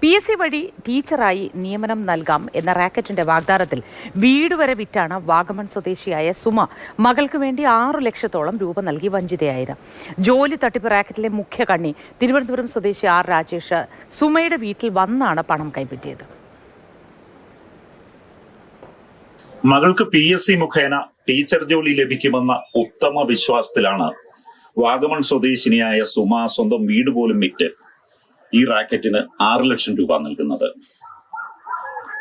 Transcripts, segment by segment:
PSC വഴി ടീച്ചറായി നിയമനം നൽകാം എന്ന റാക്കറ്റിന്റെ വാഗ്ദാനത്തിൽ വീട് വരെ വിറ്റാണ് വാഗമൺ സ്വദേശിയായ സുമ മകൾക്ക് വേണ്ടി 6 ലക്ഷത്തോളം രൂപ നൽകി വഞ്ചിതയായത്. ജോലി തട്ടിപ്പ് റാക്കറ്റിലെ മുഖ്യ കണ്ണി തിരുവനന്തപുരം സ്വദേശി R രാജേഷ് സുമയുടെ വീട്ടിൽ വന്നാണ് പണം കൈപ്പറ്റിയത്. മകൾക്ക് PSC മുഖേന ടീച്ചർ ജോലി ലഭിക്കുമെന്ന ഉത്തമ വിശ്വാസത്തിലാണ് വാഗമൺ സ്വദേശിനിയായ സുമ സ്വന്തം വീട് പോലും വിറ്റ് ഈ റാക്കറ്റിന് 6 ലക്ഷം രൂപ നൽകുന്നത്.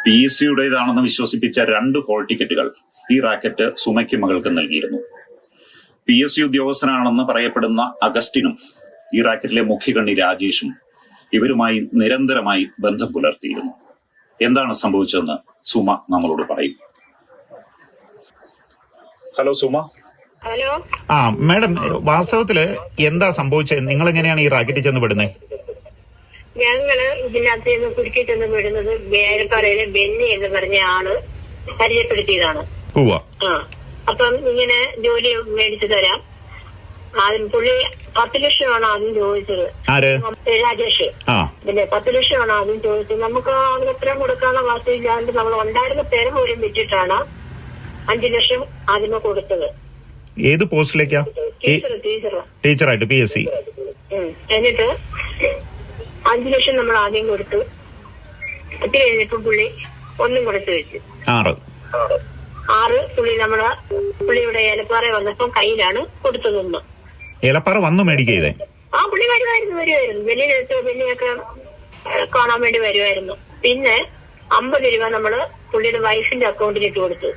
PSCയുടേതാണെന്ന് വിശ്വസിപ്പിച്ച 2 ഹോൾ ടിക്കറ്റുകൾ ഈ റാക്കറ്റ് സുമയ്ക്ക് മകൾക്ക് നൽകിയിരുന്നു. PSC ഉദ്യോഗസ്ഥനാണെന്ന് പറയപ്പെടുന്ന അഗസ്റ്റിനും ഈ റാക്കറ്റിലെ മുഖ്യകണ്ണി രാജേഷും ഇവരുമായി നിരന്തരമായി ബന്ധം പുലർത്തിയിരുന്നു. എന്താണ് സംഭവിച്ചതെന്ന് സുമ നമ്മളോട് പറയും. ഹലോ സുമ. ഹലോ. മാഡം, വാസ്തവത്തില് എന്താ സംഭവിച്ചത്? നിങ്ങൾ എങ്ങനെയാണ് ഈ റാക്കറ്റിൽ ചെന്ന് പെടുന്നത്? ഞങ്ങള് ഇതിനകത്ത് നിന്ന് കുടുക്കി ചെന്ന് പെടുന്നത് വേലപ്പാറയിലെ ബെന്നി എന്ന് പറഞ്ഞ ആള് പരിചയപ്പെടുത്തിയതാണ്. അപ്പം ഇങ്ങനെ ജോലി മേടിച്ചു തരാം. ആദ്യം പുള്ളി 10 ലക്ഷമാണ് ആദ്യം ചോദിച്ചത്. രാജേഷ്. പിന്നെ 10 ലക്ഷമാണ് ആദ്യം ചോദിച്ചത്. നമുക്ക് അതിനെത്രയും കൊടുക്കാനുള്ള വാസ്തവില്ലാണ്ട് നമ്മൾ ഉണ്ടായിരുന്ന പേര് പോലും വിറ്റിട്ടാണ് 5 ലക്ഷം ആദ്യമേ കൊടുത്തത്. ഏത് പോസ്റ്റിലേക്കാ? ടീച്ചറായിട്ട് PSC. എന്നിട്ട് 5 ലക്ഷം നമ്മൾ ആദ്യം കൊടുത്തു. അത് കഴിഞ്ഞപ്പോ പുള്ളി ഒന്നും കൊടുത്തു വെച്ചു. 6 പുള്ളി പുള്ളിയുടെ ഏലപ്പാറ വന്നപ്പോ കയ്യിലാണ് കൊടുത്തതൊന്ന്. ഏലപ്പാറ വന്നു മേടിക്കേ? പുള്ളി വരുമായിരുന്നു. വെല്ലിയൊക്കെ കാണാൻ വേണ്ടി വരുമായിരുന്നു. പിന്നെ 50 രൂപ നമ്മള് പുള്ളിയുടെ വൈഫിന്റെ അക്കൗണ്ടിൽ ഇട്ട് കൊടുത്തു.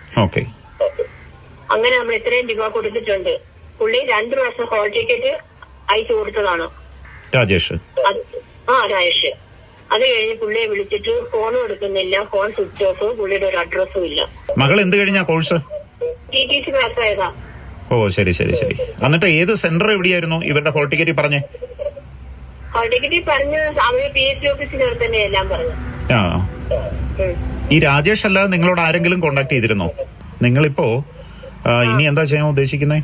അങ്ങനെ നമ്മൾ ഇത്രയും രൂപ കൊടുത്തിട്ടുണ്ട്. പുള്ളി 2 പ്രാവശ്യം ഹോൾ ടിക്കറ്റ് അയച്ചു കൊടുത്തതാണ് രാജേഷ്. രാജേഷ്. അത് കഴിഞ്ഞ് പുള്ളിയെ വിളിച്ചിട്ട് ഫോണും എടുക്കുന്നില്ല, ഫോൺ സ്വിച്ച് ഓഫ്, പുള്ളിയുടെ ഒരു അഡ്രസ്സും ഇല്ല. മകൾ എന്ത് കഴിഞ്ഞാ കോഴ്സ്? TTC പാസ്സായതാ. ഓ ശരി. എന്നിട്ട് ഏത് സെന്റർ എവിടെയായിരുന്നു ഇവരുടെ ഹോൾ ടിക്കറ്റ് പറഞ്ഞേ? ഹോൾ ടിക്കറ്റ് പറഞ്ഞ് അവര് PSC ഓഫീസിൽ തന്നെ എല്ലാം പറഞ്ഞു. ഈ രാജേഷ് അല്ലാതെ നിങ്ങളോട് ആരെങ്കിലും കോണ്ടാക്ട് ചെയ്തിരുന്നോ? നിങ്ങളിപ്പോ ഇനി എന്താ ചെയ്യാൻ ഉദ്ദേശിക്കുന്നത്?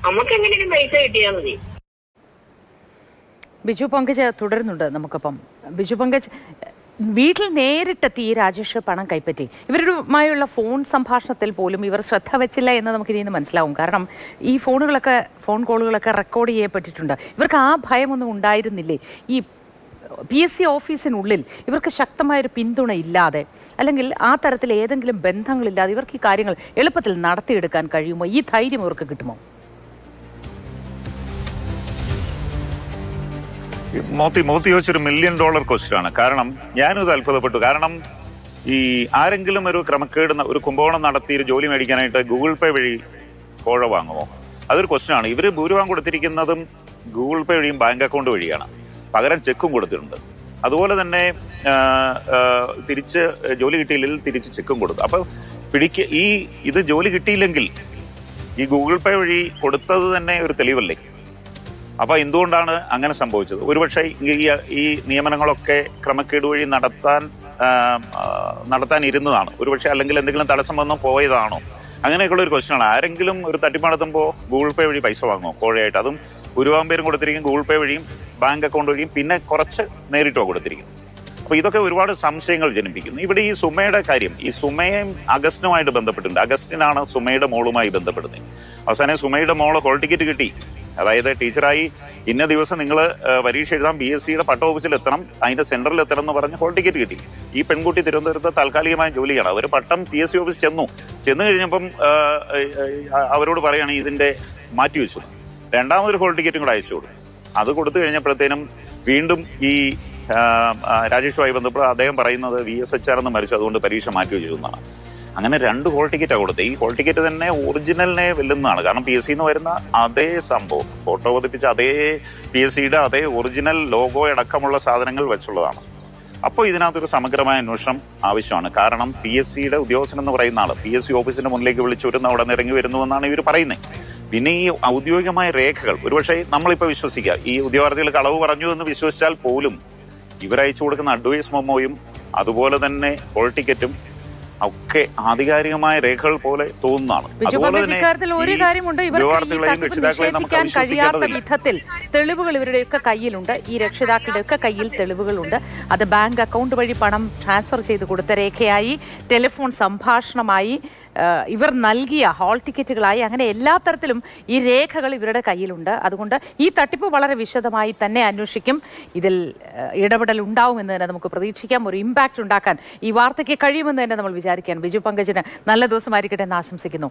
നമുക്ക് എങ്ങനെയും പൈസ കിട്ടിയാൽ മതി. ബിജു പങ്കജ് തുടരുന്നുണ്ട് നമുക്കൊപ്പം. ബിജു പങ്കജ്, വീട്ടിൽ നേരിട്ടെത്തി ഈ രാജേഷ് പണം കൈപ്പറ്റി. ഇവരുമായുള്ള ഫോൺ സംഭാഷണത്തിൽ പോലും ഇവർ ശ്രദ്ധ വെച്ചില്ല എന്ന് നമുക്ക് ഇനി മനസ്സിലാവും. കാരണം ഈ ഫോൺ കോളുകളൊക്കെ റെക്കോർഡ് ചെയ്യപ്പെട്ടിട്ടുണ്ട്. ഇവർക്ക് ആ ഭയമൊന്നും ഉണ്ടായിരുന്നില്ലേ? ഈ PSC ഓഫീസിനുള്ളിൽ ഇവർക്ക് ശക്തമായൊരു പിന്തുണ ഇല്ലാതെ, അല്ലെങ്കിൽ ആ തരത്തിൽ ഏതെങ്കിലും ബന്ധങ്ങളില്ലാതെ ഇവർക്ക് ഈ കാര്യങ്ങൾ എളുപ്പത്തിൽ നടത്തിയെടുക്കാൻ കഴിയുമോ? ഈ ധൈര്യം ഇവർക്ക് കിട്ടുമോ? മോത്തി ചോദിച്ചൊരു $1 മില്യൺ ക്വസ്റ്റ്യൻ ആണ്. കാരണം ഞാനും ഇത് അത്ഭുതപ്പെട്ടു. കാരണം ഈ ആരെങ്കിലും ഒരു ക്രമക്കേട്, ഒരു കുംഭകോണം നടത്തി ഒരു ജോലി മേടിക്കാനായിട്ട് Google Pay വഴി കോഴ വാങ്ങുമോ? അതൊരു ക്വസ്റ്റ്യൻ ആണ്. ഇവര് ഭൂരിഭാഗം കൊടുത്തിരിക്കുന്നതും Google Pay വഴിയും ബാങ്ക് അക്കൗണ്ട് വഴിയാണ്. പകരം ചെക്കും കൊടുത്തിട്ടുണ്ട്. അതുപോലെ തന്നെ തിരിച്ച് ജോലി കിട്ടിയില്ലെങ്കിൽ തിരിച്ച് ചെക്കും കൊടുത്തു. അപ്പൊ ഇത് ജോലി കിട്ടിയില്ലെങ്കിൽ ഈ Google Pay വഴി കൊടുത്തത് തന്നെ ഒരു തെളിവല്ലേ? അപ്പൊ എന്തുകൊണ്ടാണ് അങ്ങനെ സംഭവിച്ചത്? ഒരുപക്ഷെ ഈ നിയമനങ്ങളൊക്കെ ക്രമക്കേട് വഴി നടത്താൻ ഇരുന്നതാണ് ഒരുപക്ഷെ, അല്ലെങ്കിൽ എന്തെങ്കിലും തടസ്സം വന്നോ പോയതാണോ? അങ്ങനെയൊക്കെയുള്ള ഒരു ക്വസ്റ്റ്യൻ ആണ്. ആരെങ്കിലും ഒരു തട്ടിപ്പ് നടത്തുമ്പോൾ Google Pay വഴി പൈസ വാങ്ങുമോ കോഴയായിട്ട്? അതും ഭൂരിഭാഗം പേരും കൊടുത്തിരിക്കും Google Pay വഴിയും ബാങ്ക് അക്കൗണ്ട് വഴിയും, പിന്നെ കുറച്ച് നേരിട്ടോ കൊടുത്തിരിക്കുന്നു. അപ്പൊ ഇതൊക്കെ ഒരുപാട് സംശയങ്ങൾ ജനിപ്പിക്കുന്നു. ഇവിടെ ഈ സുമയുടെ കാര്യം, ഈ സുമയും അഗസ്റ്റിനുമായിട്ട് ബന്ധപ്പെട്ടിട്ടുണ്ട്. അഗസ്റ്റിനാണ് സുമയുടെ മോളുമായി ബന്ധപ്പെടുന്നത്. അവസാനം സുമയുടെ മോള് ഹോൾ ടിക്കറ്റ് കിട്ടി. അതായത് ടീച്ചറായി ഇന്ന ദിവസം നിങ്ങൾ പരീക്ഷ എഴുതാൻ PSCയുടെ പട്ട ഓഫീസിൽ എത്തണം, അതിന്റെ സെന്ററിൽ എത്തണം എന്ന് പറഞ്ഞ് ഹോൾ ടിക്കറ്റ് കിട്ടി. ഈ പെൺകുട്ടി തിരുവനന്തപുരത്ത് താൽക്കാലികമായ ജോലിയാണ്. അവർ പട്ടം PSC ഓഫീസിൽ ചെന്നു കഴിഞ്ഞപ്പം അവരോട് പറയുകയാണ് ഇതിന്റെ മാറ്റിവെച്ചു. രണ്ടാമതൊരു ഹോൾ ടിക്കറ്റും കൂടെ അയച്ചു കൊടുത്തു. അത് കൊടുത്തു കഴിഞ്ഞപ്പോഴത്തേനും വീണ്ടും ഈ രാജേഷുമായി ബന്ധപ്പെട്ട് അദ്ദേഹം പറയുന്നത് VSHR എന്ന് മരിച്ചു, അതുകൊണ്ട് പരീക്ഷ മാറ്റിവെച്ചു എന്നാണ്. അങ്ങനെ 2 ഹോൾ ടിക്കറ്റാണ് കൊടുത്തത്. ഈ ഹോൾ ടിക്കറ്റ് തന്നെ ഒറിജിനലിനെ വെല്ലുന്നതാണ്. കാരണം PSC എന്ന് വരുന്ന അതേ സംഭവം, ഫോട്ടോ പതിപ്പിച്ച അതേ PSCയുടെ അതേ ഒറിജിനൽ ലോഗോ അടക്കമുള്ള സാധനങ്ങൾ വെച്ചുള്ളതാണ്. അപ്പോൾ ഇതിനകത്തൊരു സമഗ്രമായ അന്വേഷണം ആവശ്യമാണ്. കാരണം PSCയുടെ ഉദ്യോഗസ്ഥൻ എന്ന് പറയുന്ന ആള് PSC ഓഫീസിന്റെ മുന്നിലേക്ക് വിളിച്ചു അവിടെ നിന്ന് ഇറങ്ങി വരുന്നു എന്നാണ് ഇവർ പറയുന്നത്. പിന്നെ ഈ ഔദ്യോഗികമായ രേഖകൾ ഒരുപക്ഷെ നമ്മളിപ്പോൾ വിശ്വസിക്കുക, ഈ ഉദ്യോഗാർത്ഥികൾ കളവ് പറഞ്ഞു എന്ന് വിശ്വസിച്ചാൽ പോലും ഇവരയച്ചു കൊടുക്കുന്ന അഡ്വൈസ് മെമ്മോയും അതുപോലെ തന്നെ ഹോൾ ടിക്കറ്റും ഒക്കെ ആധികാരികമായ രേഖകൾ പോലെ തോന്നുന്നതാണ്. ബിജു അതുപോലെ പങ്കജ് തന്നെ ഇക്കാര്യത്തിൽ ഒരു ഈ കാര്യമുണ്ട്, ഇവർക്ക് ഈ ഉദ്യോഗാർത്ഥികളെയും തട്ടിപ്പ് രക്ഷിതാക്കളെയും നമുക്ക് നിഷേധിക്കാൻ കഴിയാത്ത വിശ്വസിക്കേണ്ടതില്ല. വിധത്തിൽ തെളിവുകൾ ഇവരുടെയൊക്കെ കയ്യിലുണ്ട്. ഈ രക്ഷിതാക്കളുടെയൊക്കെ കയ്യിൽ തെളിവുകളുണ്ട്. അത് ബാങ്ക് അക്കൗണ്ട് വഴി പണം ട്രാൻസ്ഫർ ചെയ്ത് കൊടുത്ത രേഖയായി, ടെലിഫോൺ സംഭാഷണമായി, ഇവർ നൽകിയ ഹാൾ ടിക്കറ്റുകളായി, അങ്ങനെ എല്ലാ തരത്തിലും ഈ രേഖകൾ ഇവരുടെ കയ്യിലുണ്ട്. അതുകൊണ്ട് ഈ തട്ടിപ്പ് വളരെ വിശദമായി തന്നെ അന്വേഷിക്കും. ഇതിൽ ഇടപെടൽ ഉണ്ടാവുമെന്ന് തന്നെ നമുക്ക് പ്രതീക്ഷിക്കാം. ഒരു ഇമ്പാക്റ്റ് ഉണ്ടാക്കാൻ ഈ വാർത്തയ്ക്ക് കഴിയുമെന്ന് തന്നെ നമ്മൾ വിചാരിക്കാൻ. ബിജു പങ്കജിന് നല്ല ദിവസമായിരിക്കട്ടെ എന്ന് ആശംസിക്കുന്നു.